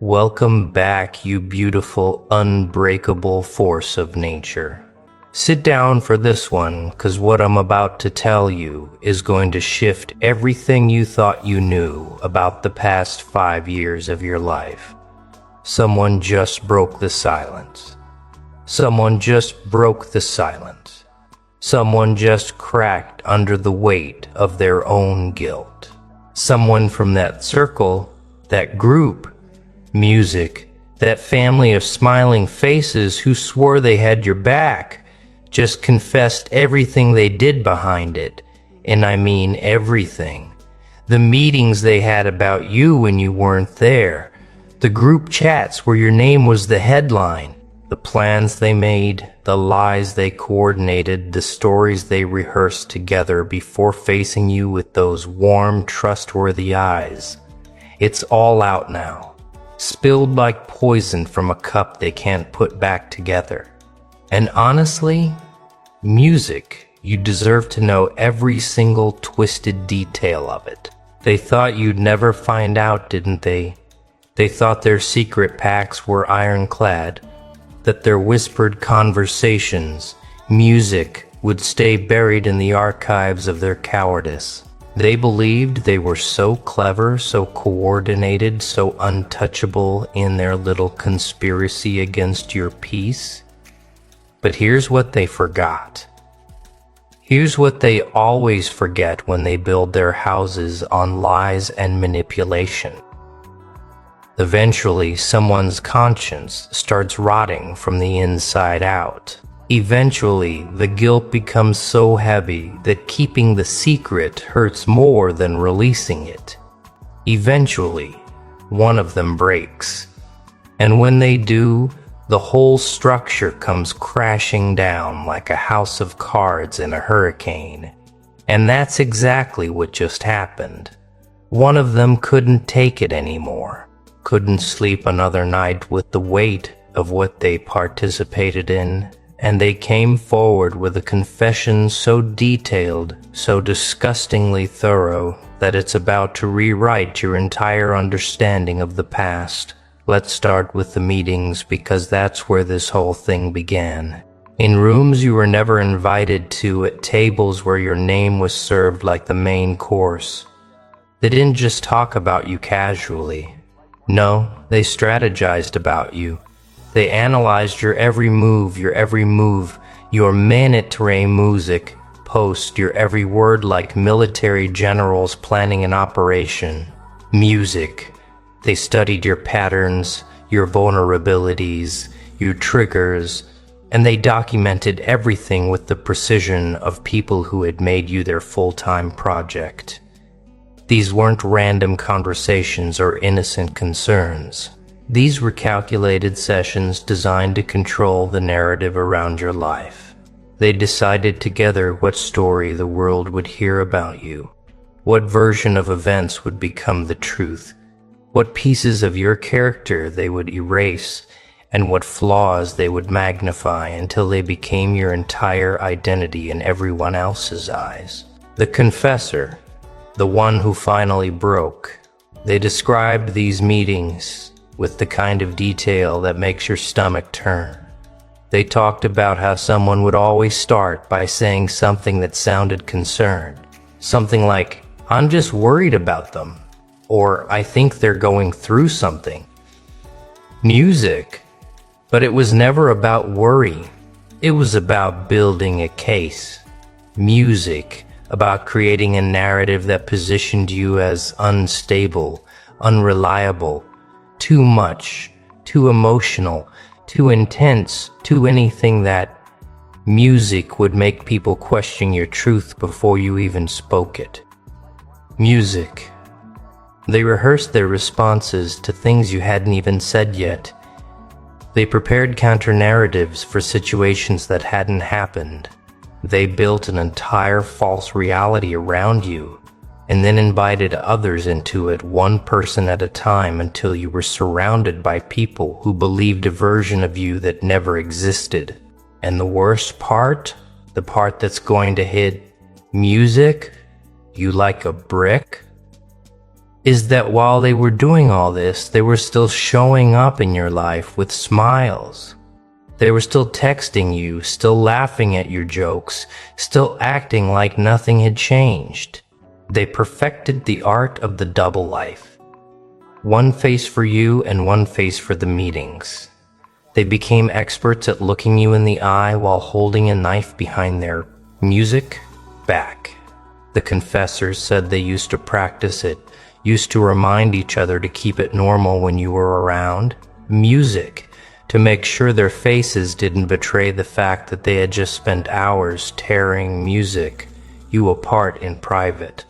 Welcome back, you beautiful, unbreakable force of nature. Sit down for this one, 'cause what I'm about to tell you is going to shift everything you thought you knew about the past 5 years of your life. Someone just broke the silence. Someone just broke the silence. Someone just cracked under the weight of their own guilt. Someone from that circle, that group, music, that family of smiling faces who swore they had your back, just confessed everything they did behind it. And I mean everything. The meetings they had about you when you weren't there. The group chats where your name was the headline. The plans they made, the lies they coordinated, the stories they rehearsed together before facing you with those warm, trustworthy eyes. It's all out now, spilled like poison from a cup they can't put back together. And honestly, music, you deserve to know every single twisted detail of it. They thought you'd never find out, didn't they? They thought their secret pacts were ironclad, that their whispered conversations, music, would stay buried in the archives of their cowardice. They believed they were so clever, so coordinated, so untouchable in their little conspiracy against your peace. But here's what they forgot. Here's what they always forget when they build their houses on lies and manipulation. Eventually, someone's conscience starts rotting from the inside out. Eventually, the guilt becomes so heavy that keeping the secret hurts more than releasing it. Eventually, one of them breaks. And when they do, the whole structure comes crashing down like a house of cards in a hurricane. And that's exactly what just happened. One of them couldn't take it anymore. Couldn't sleep another night with the weight of what they participated in, and they came forward with a confession so detailed, so disgustingly thorough, that it's about to rewrite your entire understanding of the past. Let's start with the meetings, because that's where this whole thing began. In rooms you were never invited to, at tables where your name was served like the main course. They didn't just talk about you casually. No, they strategized about you. They analyzed your every move, your minute-ray music post, your every word like military generals planning an operation. Music. They studied your patterns, your vulnerabilities, your triggers, and they documented everything with the precision of people who had made you their full-time project. These weren't random conversations or innocent concerns. These were calculated sessions designed to control the narrative around your life. They decided together what story the world would hear about you, what version of events would become the truth, what pieces of your character they would erase, and what flaws they would magnify until they became your entire identity in everyone else's eyes. The confessor, the one who finally broke. They described these meetings with the kind of detail that makes your stomach turn. They talked about how someone would always start by saying something that sounded concerned. Something like, "I'm just worried about them," or "I think they're going through something." Music. But it was never about worry. It was about building a case. Music. About creating a narrative that positioned you as unstable, unreliable, too much, too emotional, too intense, too anything that music would make people question your truth before you even spoke it. Music. They rehearsed their responses to things you hadn't even said yet. They prepared counter-narratives for situations that hadn't happened. They built an entire false reality around you, and then invited others into it, one person at a time, until you were surrounded by people who believed a version of you that never existed. And the worst part, the part that's going to hit music, you like a brick? is that while they were doing all this, they were still showing up in your life with smiles. They were still texting you, still laughing at your jokes, still acting like nothing had changed. They perfected the art of the double life. One face for you and one face for the meetings. They became experts at looking you in the eye while holding a knife behind their music back. The confessors said they used to practice it, used to remind each other to keep it normal when you were around. Music, to make sure their faces didn't betray the fact that they had just spent hours tearing you apart in private.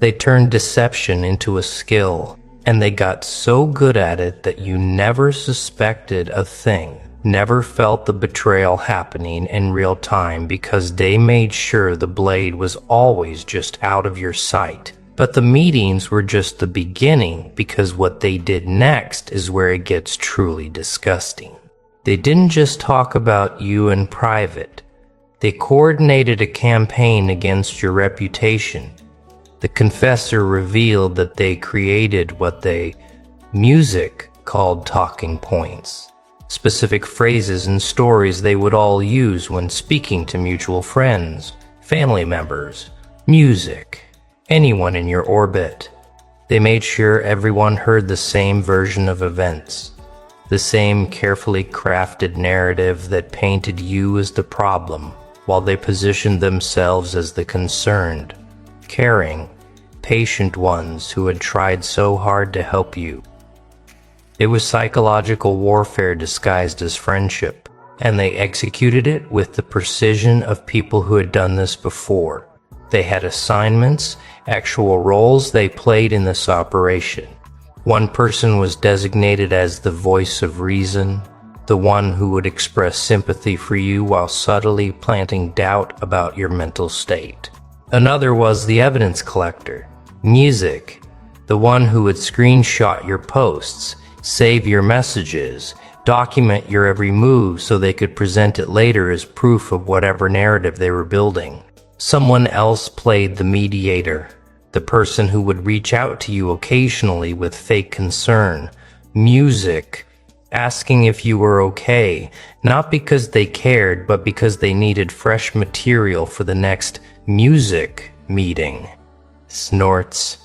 They turned deception into a skill, and they got so good at it that you never suspected a thing, never felt the betrayal happening in real time because they made sure the blade was always just out of your sight. But the meetings were just the beginning, because what they did next is where it gets truly disgusting. They didn't just talk about you in private. They coordinated a campaign against your reputation. The confessor revealed that they created what music called talking points, specific phrases and stories they would all use when speaking to mutual friends, family members, music, anyone in your orbit. They made sure everyone heard the same version of events, the same carefully crafted narrative that painted you as the problem, while they positioned themselves as the concerned, caring, patient ones who had tried so hard to help you. It was psychological warfare disguised as friendship, and they executed it with the precision of people who had done this before. They had assignments, actual roles they played in this operation. One person was designated as the voice of reason, the one who would express sympathy for you while subtly planting doubt about your mental state. Another was the evidence collector, music, the one who would screenshot your posts, save your messages, document your every move so they could present it later as proof of whatever narrative they were building. Someone else played the mediator, the person who would reach out to you occasionally with fake concern, music, asking if you were okay, not because they cared, but because they needed fresh material for the next music meeting. Snorts.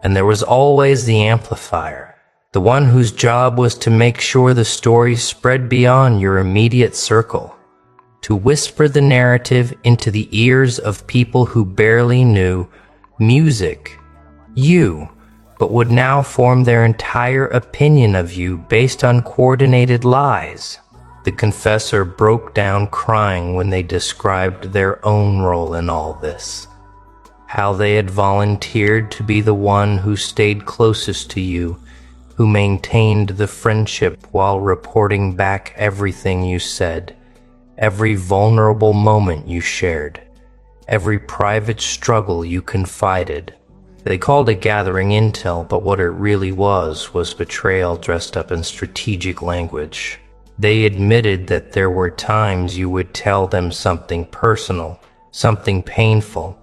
And there was always the amplifier, the one whose job was to make sure the story spread beyond your immediate circle, to whisper the narrative into the ears of people who barely knew you, but would now form their entire opinion of you based on coordinated lies. The confessor broke down crying when they described their own role in all this. How they had volunteered to be the one who stayed closest to you, who maintained the friendship while reporting back everything you said, every vulnerable moment you shared, every private struggle you confided. They called it gathering intel, but what it really was betrayal dressed up in strategic language. They admitted that there were times you would tell them something personal, something painful,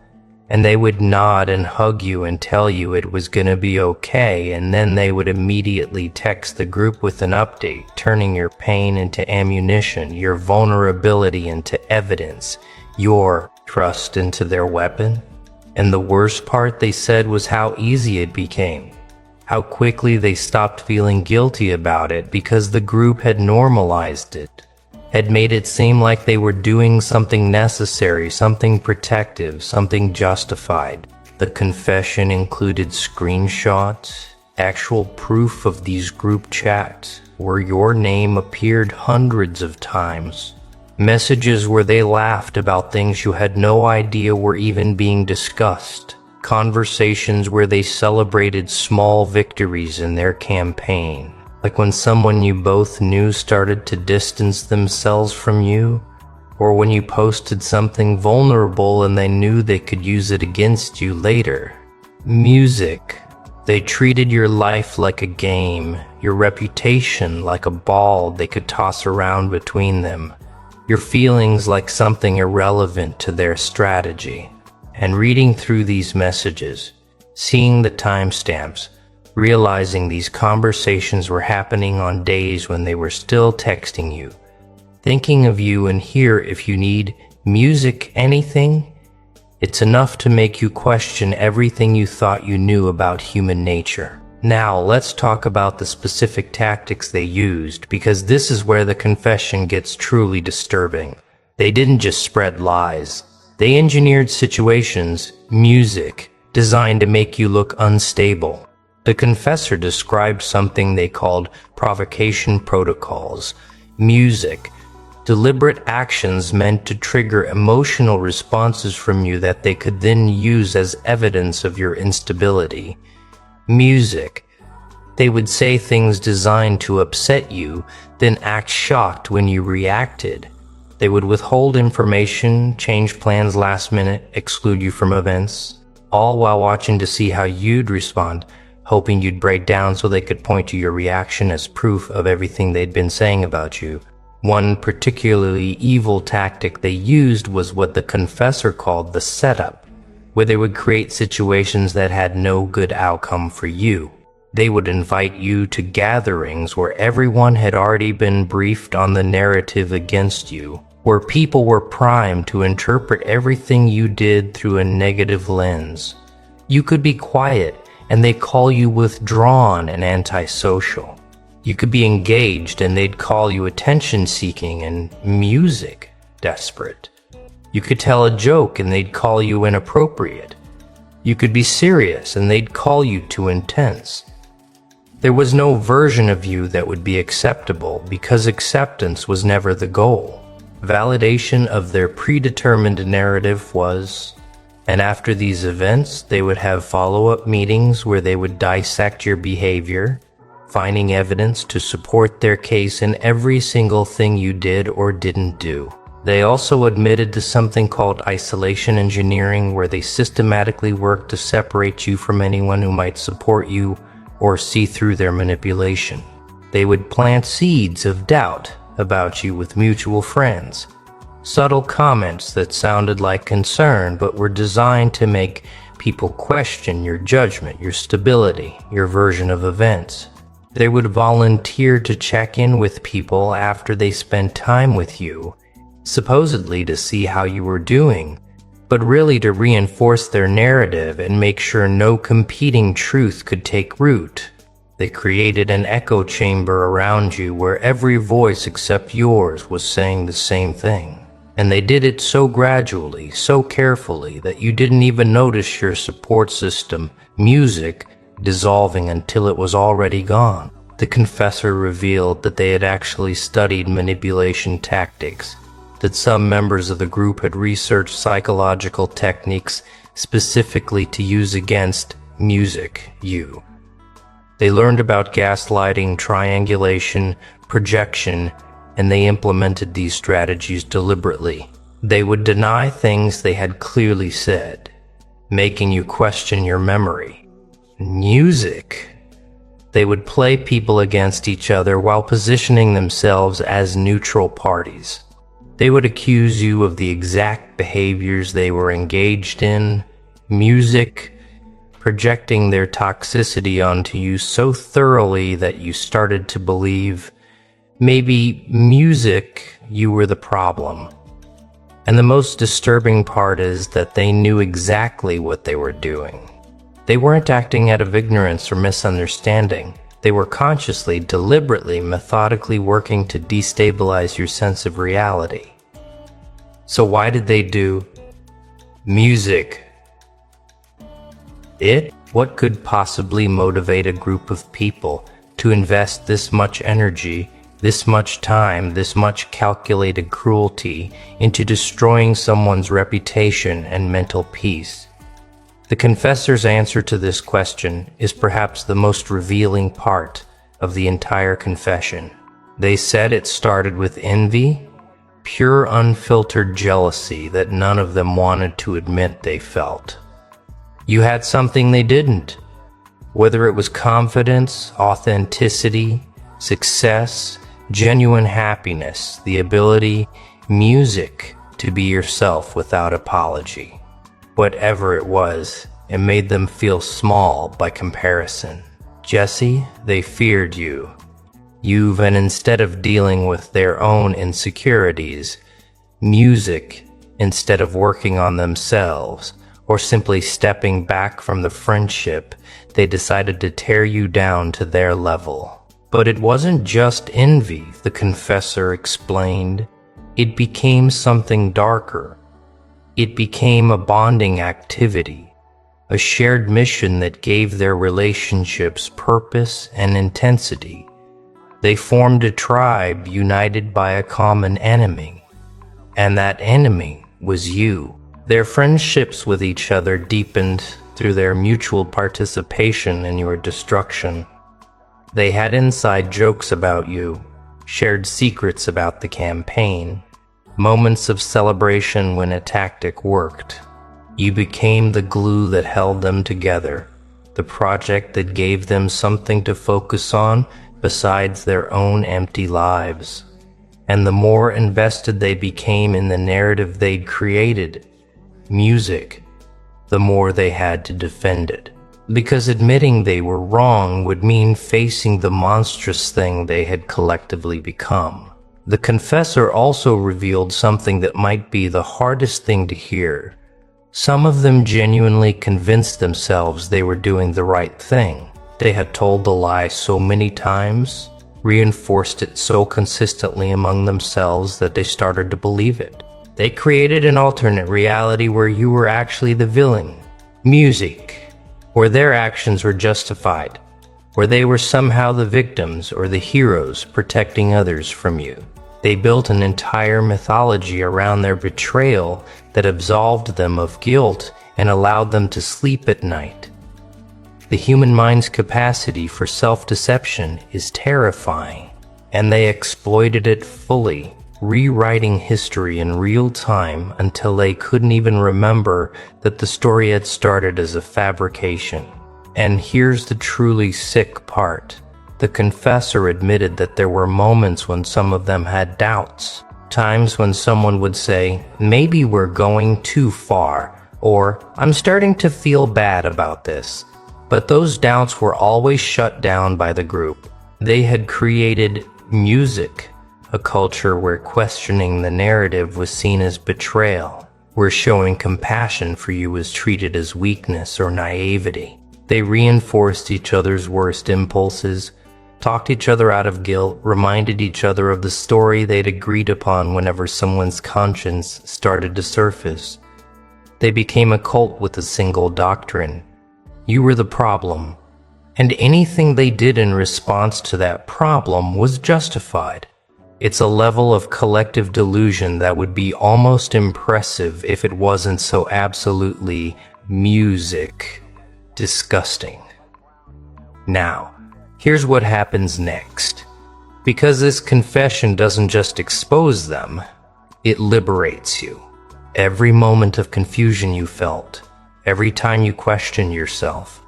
and they would nod and hug you and tell you it was gonna be okay, and then they would immediately text the group with an update, turning your pain into ammunition, your vulnerability into evidence, your trust into their weapon. And the worst part, they said, was how easy it became. How quickly they stopped feeling guilty about it because the group had normalized it, had made it seem like they were doing something necessary, something protective, something justified. The confession included screenshots, actual proof of these group chats where your name appeared hundreds of times. Messages where they laughed about things you had no idea were even being discussed. Conversations where they celebrated small victories in their campaign. Like when someone you both knew started to distance themselves from you, or when you posted something vulnerable and they knew they could use it against you later. Music. They treated your life like a game, your reputation like a ball they could toss around between them, your feelings like something irrelevant to their strategy. And reading through these messages, seeing the timestamps, realizing these conversations were happening on days when they were still texting you, thinking of you and here if you need music, anything. It's enough to make you question everything you thought you knew about human nature. Now, let's talk about the specific tactics they used, because this is where the confession gets truly disturbing. They didn't just spread lies. They engineered situations, music, designed to make you look unstable. The confessor described something they called provocation protocols, music, deliberate actions meant to trigger emotional responses from you that they could then use as evidence of your instability. Music. They would say things designed to upset you, then act shocked when you reacted. They would withhold information, change plans last minute, exclude you from events, all while watching to see how you'd respond, hoping you'd break down so they could point to your reaction as proof of everything they'd been saying about you. One particularly evil tactic they used was what the confessor called the setup, where they would create situations that had no good outcome for you. They would invite you to gatherings where everyone had already been briefed on the narrative against you, where people were primed to interpret everything you did through a negative lens. You could be quiet, and they'd call you withdrawn and antisocial. You could be engaged, and they'd call you attention-seeking and music-desperate. You could tell a joke, and they'd call you inappropriate. You could be serious, and they'd call you too intense. There was no version of you that would be acceptable, because acceptance was never the goal. Validation of their predetermined narrative was, and after these events, they would have follow-up meetings where they would dissect your behavior, finding evidence to support their case in every single thing you did or didn't do. They also admitted to something called isolation engineering, where they systematically worked to separate you from anyone who might support you or see through their manipulation. They would plant seeds of doubt about you with mutual friends, subtle comments that sounded like concern but were designed to make people question your judgment, your stability, your version of events. They would volunteer to check in with people after they spent time with you, supposedly to see how you were doing, but really to reinforce their narrative and make sure no competing truth could take root. They created an echo chamber around you where every voice except yours was saying the same thing. And they did it so gradually, so carefully, that you didn't even notice your support system, music, dissolving until it was already gone. The confessor revealed that they had actually studied manipulation tactics, that some members of the group had researched psychological techniques specifically to use against you. They learned about gaslighting, triangulation, projection, and they implemented these strategies deliberately. They would deny things they had clearly said, making you question your memory. Music. They would play people against each other while positioning themselves as neutral parties. They would accuse you of the exact behaviors they were engaged in. Music, projecting their toxicity onto you so thoroughly that you started to believe maybe music, you were the problem. And the most disturbing part is that they knew exactly what they were doing. They weren't acting out of ignorance or misunderstanding. They were consciously, deliberately, methodically working to destabilize your sense of reality. So why did they do music? What could possibly motivate a group of people to invest this much energy, this much time, this much calculated cruelty into destroying someone's reputation and mental peace? The confessor's answer to this question is perhaps the most revealing part of the entire confession. They said it started with envy, pure unfiltered jealousy that none of them wanted to admit they felt. You had something they didn't, whether it was confidence, authenticity, success, genuine happiness, the ability, music, to be yourself without apology. Whatever it was, and made them feel small by comparison. Jesse, they feared you. And instead of dealing with their own insecurities, music, instead of working on themselves, or simply stepping back from the friendship, they decided to tear you down to their level. But it wasn't just envy, the confessor explained. It became something darker. It became a bonding activity, a shared mission that gave their relationships purpose and intensity. They formed a tribe united by a common enemy, and that enemy was you. Their friendships with each other deepened through their mutual participation in your destruction. They had inside jokes about you, shared secrets about the campaign, moments of celebration when a tactic worked. You became the glue that held them together, the project that gave them something to focus on besides their own empty lives. And the more invested they became in the narrative they'd created, music, the more they had to defend it. Because admitting they were wrong would mean facing the monstrous thing they had collectively become. The confessor also revealed something that might be the hardest thing to hear. Some of them genuinely convinced themselves they were doing the right thing. They had told the lie so many times, reinforced it so consistently among themselves that they started to believe it. They created an alternate reality where you were actually the villain. Music, where their actions were justified, where they were somehow the victims or the heroes protecting others from you. They built an entire mythology around their betrayal that absolved them of guilt and allowed them to sleep at night. The human mind's capacity for self-deception is terrifying, and they exploited it fully, rewriting history in real time until they couldn't even remember that the story had started as a fabrication. And here's the truly sick part. The confessor admitted that there were moments when some of them had doubts. Times when someone would say, maybe we're going too far, or I'm starting to feel bad about this. But those doubts were always shut down by the group. They had created music, a culture where questioning the narrative was seen as betrayal, where showing compassion for you was treated as weakness or naivety. They reinforced each other's worst impulses, talked each other out of guilt, reminded each other of the story they'd agreed upon whenever someone's conscience started to surface. They became a cult with a single doctrine. You were the problem, and anything they did in response to that problem was justified. It's a level of collective delusion that would be almost impressive if it wasn't so absolutely music disgusting. Now, here's what happens next. Because this confession doesn't just expose them, it liberates you. Every moment of confusion you felt, every time you questioned yourself,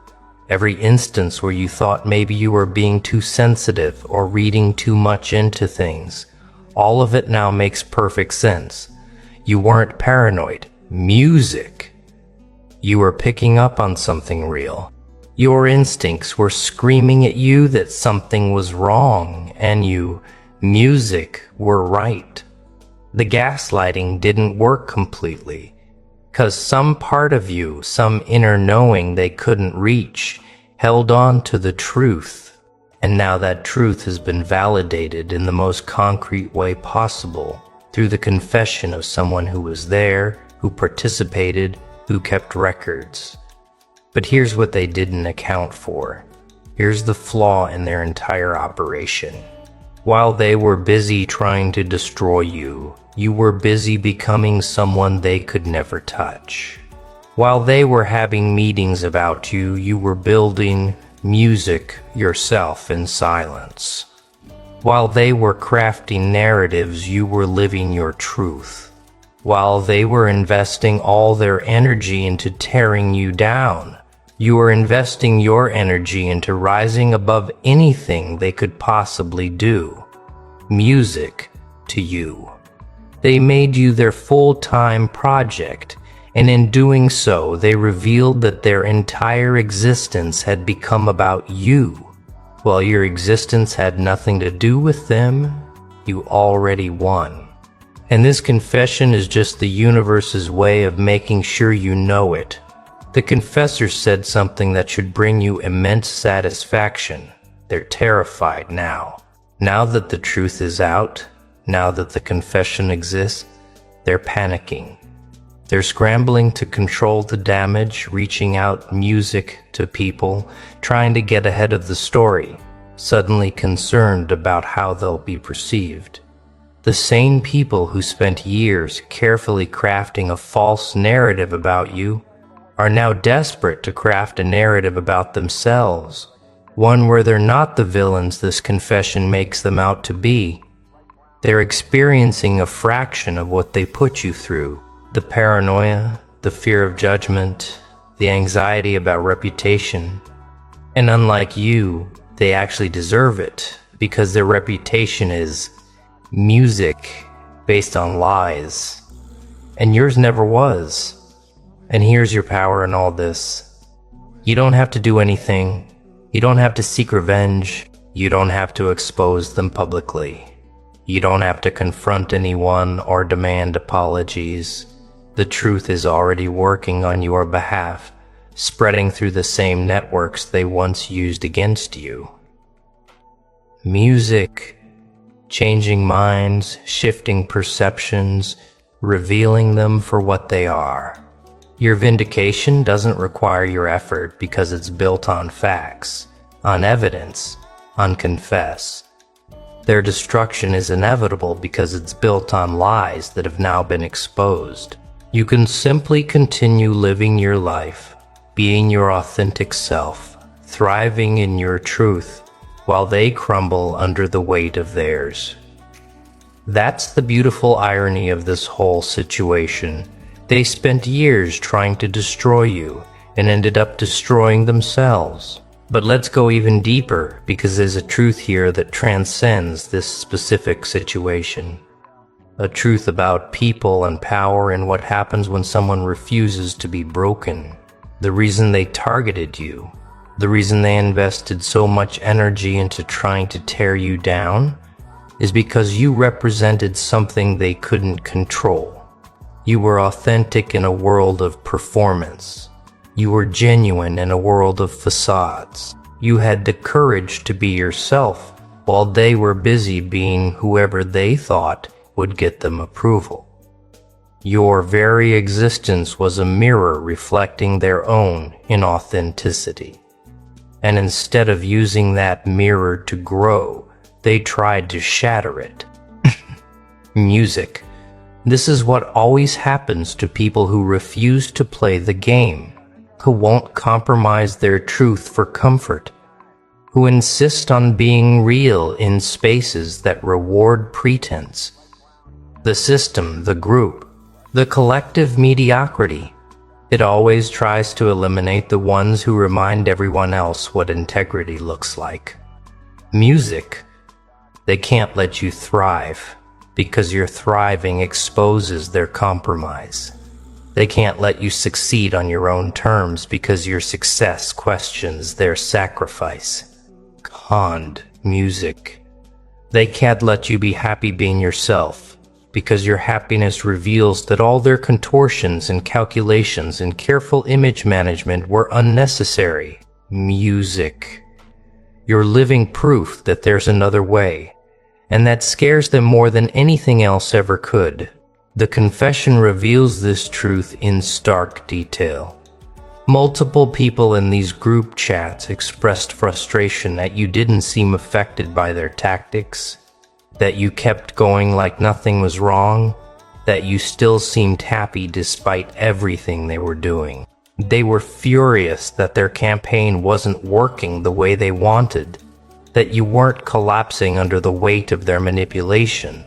every instance where you thought maybe you were being too sensitive or reading too much into things, all of it now makes perfect sense. You weren't paranoid. Music. You were picking up on something real. Your instincts were screaming at you that something was wrong, and you, music, were right. The gaslighting didn't work completely, 'cause some part of you, some inner knowing they couldn't reach, held on to the truth. And now that truth has been validated in the most concrete way possible, through the confession of someone who was there, who participated, who kept records. But here's what they didn't account for. Here's the flaw in their entire operation. While they were busy trying to destroy you, you were busy becoming someone they could never touch. While they were having meetings about you, you were building music yourself in silence. While they were crafting narratives, you were living your truth. While they were investing all their energy into tearing you down, you were investing your energy into rising above anything they could possibly do. Music to you. They made you their full-time project, And in doing so, they revealed that their entire existence had become about you. While your existence had nothing to do with them, you already won. And this confession is just the universe's way of making sure you know it. The confessor said something that should bring you immense satisfaction. They're terrified now. Now that the truth is out, now that the confession exists, they're panicking. They're scrambling to control the damage, reaching out music to people, trying to get ahead of the story, suddenly concerned about how they'll be perceived. The same people who spent years carefully crafting a false narrative about you are now desperate to craft a narrative about themselves, one where they're not the villains this confession makes them out to be. They're experiencing a fraction of what they put you through. The paranoia, the fear of judgment, the anxiety about reputation. And unlike you, they actually deserve it because their reputation is music based on lies. And yours never was. And here's your power in all this. You don't have to do anything. You don't have to seek revenge. You don't have to expose them publicly. You don't have to confront anyone or demand apologies. The truth is already working on your behalf, spreading through the same networks they once used against you. Music, changing minds, shifting perceptions, revealing them for what they are. Your vindication doesn't require your effort because it's built on facts, on evidence, on confess. Their destruction is inevitable because it's built on lies that have now been exposed. You can simply continue living your life, being your authentic self, thriving in your truth, while they crumble under the weight of theirs. That's the beautiful irony of this whole situation. They spent years trying to destroy you and ended up destroying themselves. But let's go even deeper because there's a truth here that transcends this specific situation. A truth about people and power and what happens when someone refuses to be broken. The reason they targeted you, the reason they invested so much energy into trying to tear you down, is because you represented something they couldn't control. You were authentic in a world of performance. You were genuine in a world of facades. You had the courage to be yourself while they were busy being whoever they thought would get them approval. Your very existence was a mirror reflecting their own inauthenticity. And instead of using that mirror to grow, they tried to shatter it. Music. This is what always happens to people who refuse to play the game, who won't compromise their truth for comfort, who insist on being real in spaces that reward pretense. The system, the group, the collective mediocrity. It always tries to eliminate the ones who remind everyone else what integrity looks like. Music. They can't let you thrive because your thriving exposes their compromise. They can't let you succeed on your own terms because your success questions their sacrifice. Conned music. They can't let you be happy being yourself because your happiness reveals that all their contortions and calculations and careful image management were unnecessary. Music. You're living proof that there's another way, and that scares them more than anything else ever could. The confession reveals this truth in stark detail. Multiple people in these group chats expressed frustration that you didn't seem affected by their tactics, that you kept going like nothing was wrong, that you still seemed happy despite everything they were doing. They were furious that their campaign wasn't working the way they wanted, that you weren't collapsing under the weight of their manipulation.